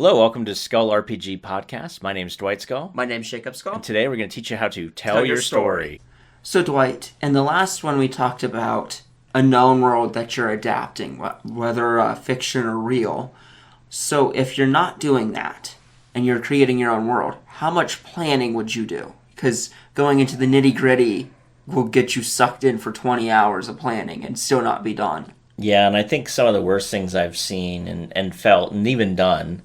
Hello, welcome to Skull RPG Podcast. My name's Dwight Skull. My name's Jacob Skull. And today we're going to teach you how to tell your story. So Dwight, in the last one we talked about a known world that you're adapting, whether fiction or real. So if you're not doing that, and you're creating your own world, how much planning would you do? Because going into the nitty-gritty will get you sucked in for 20 hours of planning and still not be done. Yeah, and I think some of the worst things I've seen and felt and even done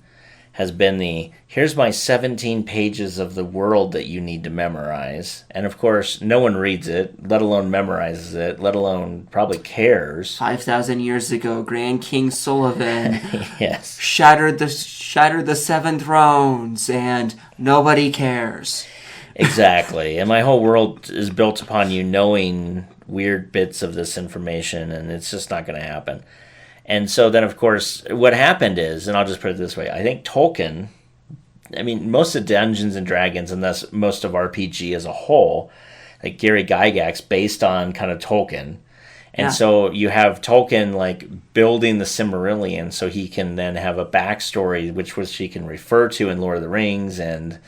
has been here's my 17 pages of the world that you need to memorize. And of course, no one reads it, let alone memorizes it, let alone probably cares. 5,000 years ago, Grand King Sullivan yes. shattered the 7 thrones, and nobody cares. Exactly. And my whole world is built upon you knowing weird bits of this information, and it's just not going to happen. And so then, of course, what happened is, and I'll just put it this way, I think Tolkien, most of Dungeons and Dragons, and thus most of RPG as a whole, like Gary Gygax, based on kind of Tolkien. And so you have Tolkien, building the Similarian so he can then have a backstory, which he can refer to in Lord of the Rings, and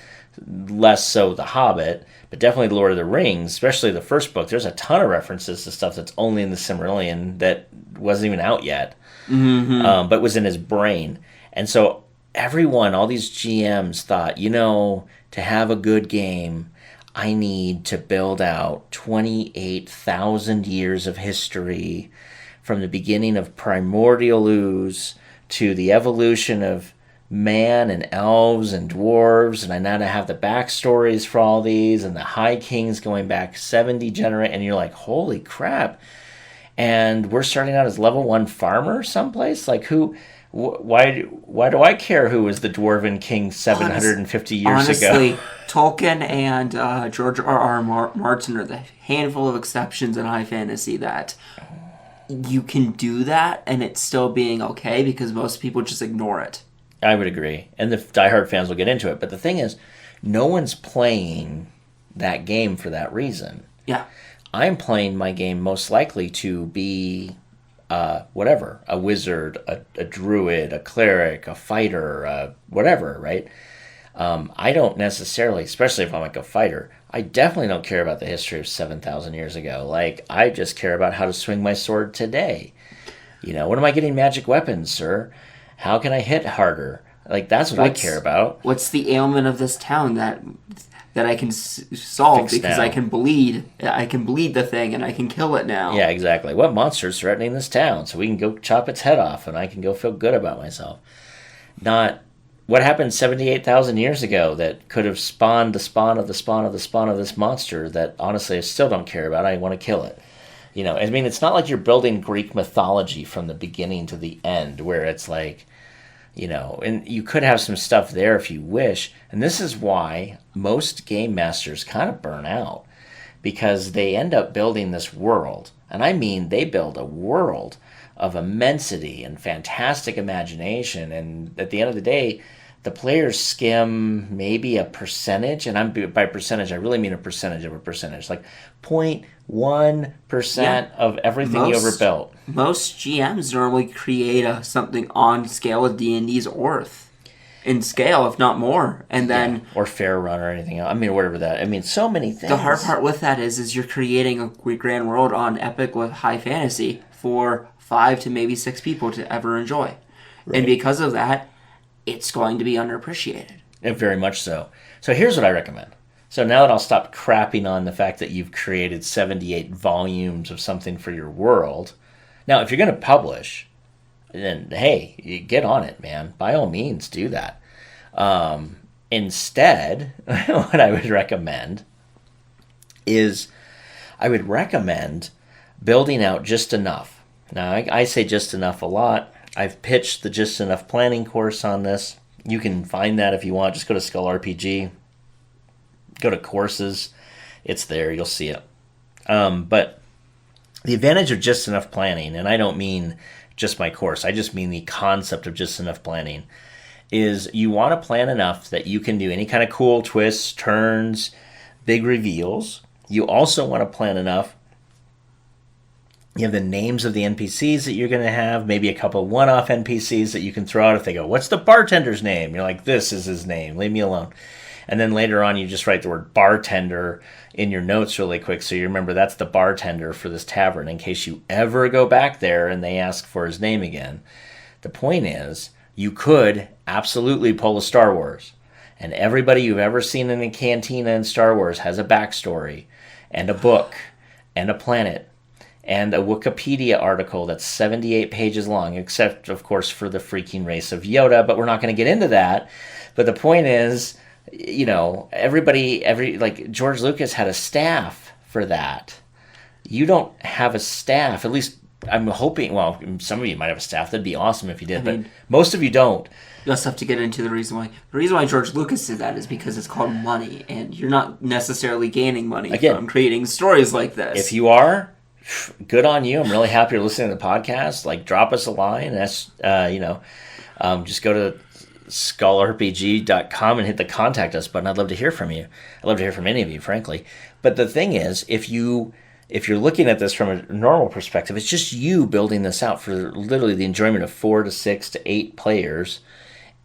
less so The Hobbit, but definitely Lord of the Rings, especially the first book. There's a ton of references to stuff that's only in the Similarian that wasn't even out yet. But was in his brain. And so everyone, all these GMs thought, to have a good game, I need to build out 28,000 years of history from the beginning of primordial ooze to the evolution of man and elves and dwarves, and I now have the backstories for all these, and the High Kings going back 70 generations, and you're like, holy crap. And we're starting out as level 1 farmer someplace? Why do I care who was the Dwarven King 750 years ago? Honestly, Tolkien and George R.R. Martin are the handful of exceptions in high fantasy that you can do that and it's still being okay, because most people just ignore it. I would agree. And the diehard fans will get into it. But the thing is, no one's playing that game for that reason. Yeah. I'm playing my game most likely to be a wizard, a druid, a cleric, a fighter, whatever, right? I don't necessarily, especially if I'm a fighter, I definitely don't care about the history of 7,000 years ago. I just care about how to swing my sword today. When am I getting magic weapons, sir? How can I hit harder? That's what I care about. What's the ailment of this town that I can solve because now. I can bleed the thing and I can kill it now. Yeah, exactly. What monster is threatening this town? So we can go chop its head off and I can go feel good about myself. Not what happened 78,000 years ago that could have spawned the spawn of the spawn of the spawn of this monster that honestly I still don't care about. I want to kill it. It's not like you're building Greek mythology from the beginning to the end where it's and you could have some stuff there if you wish. And this is why most game masters kind of burn out, because they end up building this world. And I mean, they build a world of immensity and fantastic imagination. And at the end of the day, the players skim maybe a percentage. And by percentage, I really mean a percentage of a percentage, 0.1% of everything you ever built. Most GMs normally create something on scale with D&D's Orth. In scale, if not more. And then... Or Fair Run or anything else. Whatever that... so many things. The hard part with that is you're creating a grand world on Epic with high fantasy for 5 to maybe 6 people to ever enjoy. Right. And because of that, it's going to be underappreciated. Very much so. So here's what I recommend. So now that I'll stop crapping on the fact that you've created 78 volumes of something for your world. Now, if you're going to publish, then, hey, you get on it, man. By all means, do that. Instead, what I would recommend is I would recommend building out just enough. Now, I say just enough a lot. I've pitched the Just Enough Planning course on this. You can find that if you want. Just go to Skull RPG. Go to courses. It's there. You'll see it. But the advantage of Just Enough Planning, and I don't mean just my course, I just mean the concept of Just Enough Planning, is you want to plan enough that you can do any kind of cool twists, turns, big reveals. You also want to plan enough You have the names of the NPCs that you're going to have, maybe a couple one-off NPCs that you can throw out if they go, what's the bartender's name? You're like, this is his name. Leave me alone. And then later on, you just write the word bartender in your notes really quick so you remember that's the bartender for this tavern in case you ever go back there and they ask for his name again. The point is, you could absolutely pull a Star Wars. And everybody you've ever seen in a cantina in Star Wars has a backstory and a book and a planet and a Wookiepedia article that's 78 pages long, except, of course, for the freaking race of Yoda, but we're not going to get into that. But the point is, you know, like George Lucas had a staff for that. You don't have a staff, at least I'm hoping, well, some of you might have a staff. That'd be awesome if you did, but most of you don't. You also have to get into the reason why. The reason why George Lucas did that is because it's called money, and you're not necessily gaining money from creating stories like this. If you are, good on you. I'm really happy you're listening to the podcast. Like, drop us a line. That's, just go to skullrpg.com and hit the contact us button. I'd love to hear from you. I'd love to hear from any of you, frankly. But the thing is, if you're looking at this from a normal perspective, it's just you building this out for literally the enjoyment of 4 to 6 to 8 players.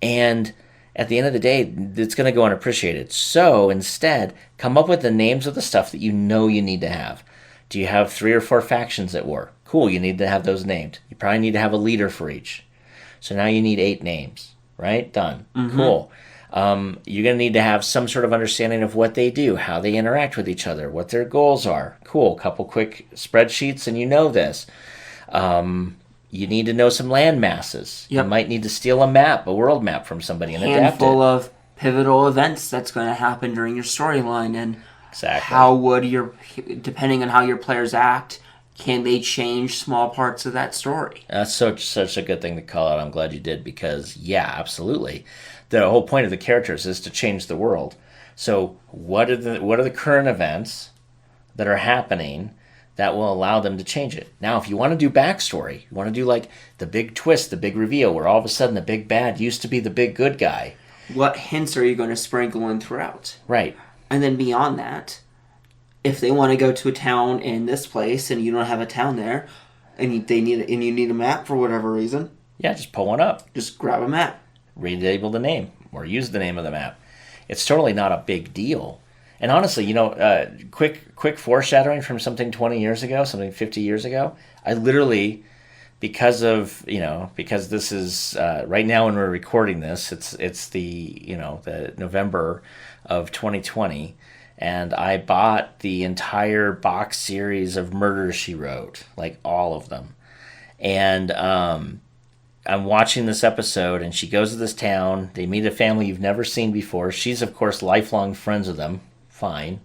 And at the end of the day, it's going to go unappreciated. So instead, come up with the names of the stuff that you know you need to have. Do you have 3 or 4 factions at war? Cool, you need to have those named. You probably need to have a leader for each. So now you need 8 names, right? Done. Mm-hmm. Cool. You're going to need to have some sort of understanding of what they do, how they interact with each other, what their goals are. Cool. Couple quick spreadsheets, and you know this. You need to know some land masses. Yep. You might need to steal a world map from somebody and adapt it. Handful of pivotal events that's going to happen during your storyline, and exactly. How would depending on how your players act, can they change small parts of that story? That's such a good thing to call out. I'm glad you did, because yeah, absolutely. The whole point of the characters is to change the world. So what are the current events that are happening that will allow them to change it? Now, if you want to do backstory, you want to do like the big twist, the big reveal, where all of a sudden the big bad used to be the big good guy. What hints are you going to sprinkle in throughout? Right. And then beyond that, if they want to go to a town in this place and you don't have a town there, and you need a map for whatever reason, yeah, just pull one up. Just grab a map. Relabel the name or use the name of the map. It's totally not a big deal. And honestly, quick foreshadowing from something 20 years ago, something 50 years ago, I literally, because this is right now when we're recording this, it's the November of 2020, and I bought the entire box series of Murder, She Wrote, like all of them. And I'm watching this episode, and she goes to this town. They meet a family you've never seen before. She's, of course, lifelong friends with them. Fine.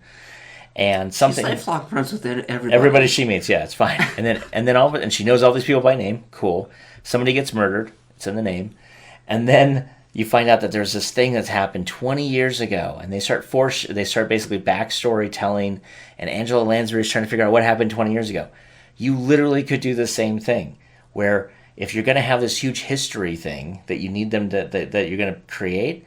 And something. She's lifelong friends with everybody. Everybody she meets, yeah, it's fine. And then and she knows all these people by name. Cool. Somebody gets murdered. It's in the name. And then you find out that there's this thing that's happened 20 years ago, and they start basically backstory telling, and Angela Lansbury is trying to figure out what happened 20 years ago. You literally could do the same thing, where if you're going to have this huge history thing that you need them that you're going to create,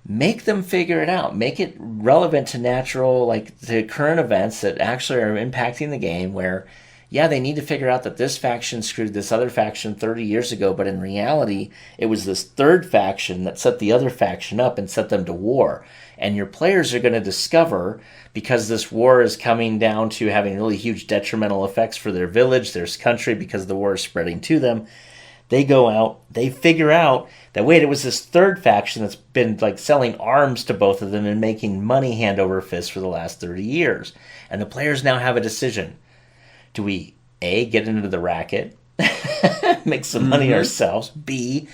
make them figure it out. Make it relevant to current events that actually are impacting the game, where, yeah, they need to figure out that this faction screwed this other faction 30 years ago, but in reality, it was this third faction that set the other faction up and set them to war. And your players are going to discover, because this war is coming down to having really huge detrimental effects for their village, their country, because the war is spreading to them. They go out, they figure out that, wait, it was this third faction that's been like selling arms to both of them and making money hand over fist for the last 30 years. And the players now have a decision. Do we, A, get into the racket, make some money ourselves, B,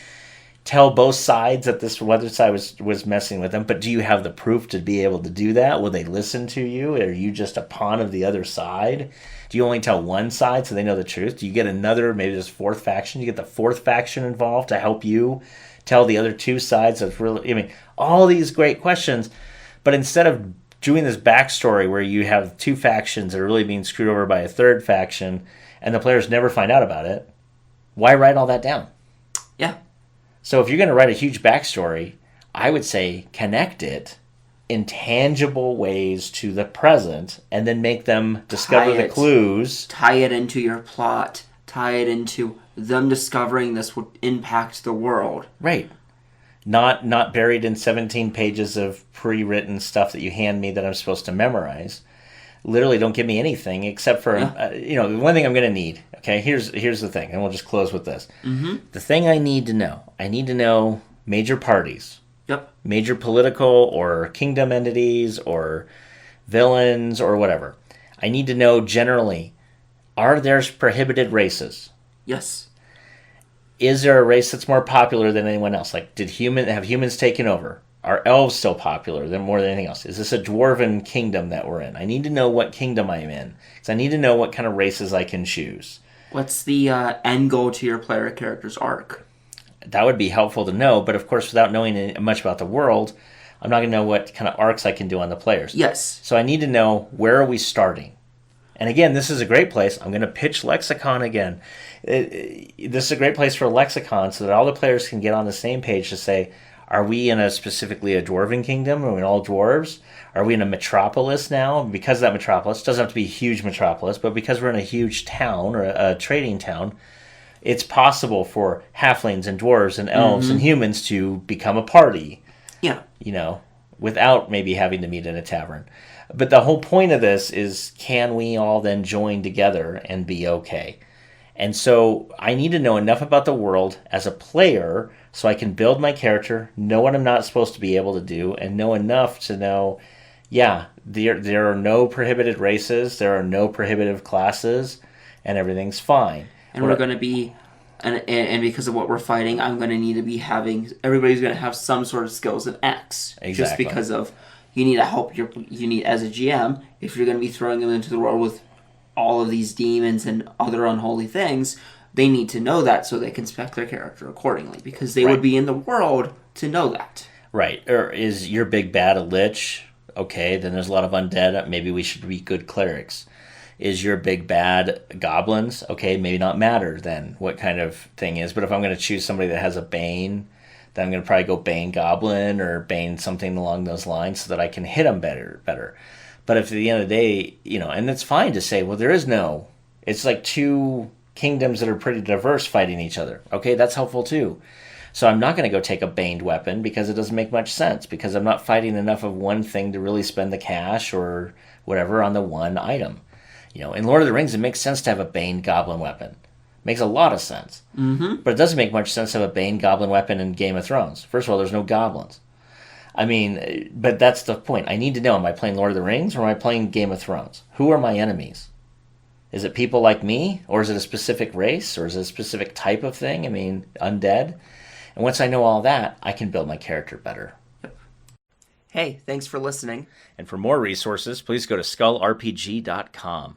tell both sides that this other side was messing with them, but do you have the proof to be able to do that? Will they listen to you? Are you just a pawn of the other side? Do you only tell one side so they know the truth? Do you get another, maybe there's fourth faction? You get the fourth faction involved to help you tell the other two sides of all these great questions. But instead of doing this backstory where you have two factions that are really being screwed over by a third faction and the players never find out about it, why write all that down? Yeah. So if you're going to write a huge backstory, I would say connect it intangible ways to the present and then make them discover the clues. Tie it into your plot. Tie it into them discovering this would impact the world. Right. Not buried in 17 pages of pre-written stuff that you hand me that I'm supposed to memorize. Literally don't give me anything except for, the one thing I'm going to need. Okay, here's the thing, and we'll just close with this. Mm-hmm. The thing I need to know major parties. Yep. Major political or kingdom entities or villains or whatever. I need to know generally, are there prohibited races? Yes. Is there a race that's more popular than anyone else? Like, have humans taken over? Are elves still popular more than anything else? Is this a dwarven kingdom that we're in? I need to know what kingdom I'm in, because I need to know what kind of races I can choose. What's the end goal to your player character's arc? That would be helpful to know, but of course, without knowing much about the world, I'm not going to know what kind of arcs I can do on the players. Yes. So I need to know, where are we starting? And again, this is a great place. I'm going to pitch Lexicon again. This is a great place for a lexicon so that all the players can get on the same page to say, are we in specifically a dwarven kingdom? Are we all dwarves? Are we in a metropolis now? Because of that metropolis, doesn't have to be a huge metropolis, but because we're in a huge town or a trading town, it's possible for halflings and dwarves and elves and humans to become a party. Yeah. Without maybe having to meet in a tavern. But the whole point of this is, can we all then join together and be okay? And so I need to know enough about the world as a player so I can build my character, know what I'm not supposed to be able to do, and know enough to know, there are no prohibited races, there are no prohibitive classes, and everything's fine. And we're going to be, and because of what we're fighting, I'm going to need to be everybody's going to have some sort of skills in X. Exactly. Just because of, you need to help you need, as a GM, if you're going to be throwing them into the world with all of these demons and other unholy things, they need to know that so they can spec their character accordingly, because they would be in the world to know that. Right. Or is your big bad a lich? Okay, then there's a lot of undead. Maybe we should be good clerics. Is your big bad goblins? Okay, maybe not matter then what kind of thing is. But if I'm going to choose somebody that has a bane, then I'm going to probably go bane goblin or bane something along those lines so that I can hit them better. But if at the end of the day, and it's fine to say, well, it's like two kingdoms that are pretty diverse fighting each other. Okay, that's helpful too. So I'm not going to go take a baned weapon because it doesn't make much sense, because I'm not fighting enough of one thing to really spend the cash or whatever on the one item. In Lord of the Rings, it makes sense to have a baned goblin weapon. Makes a lot of sense. Mm-hmm. But it doesn't make much sense to have a baned goblin weapon in Game of Thrones. First of all, there's no goblins. But that's the point. I need to know, am I playing Lord of the Rings or am I playing Game of Thrones? Who are my enemies? Is it people like me? Or is it a specific race? Or is it a specific type of thing? Undead? And once I know all that, I can build my character better. Hey, thanks for listening. And for more resources, please go to skullrpg.com.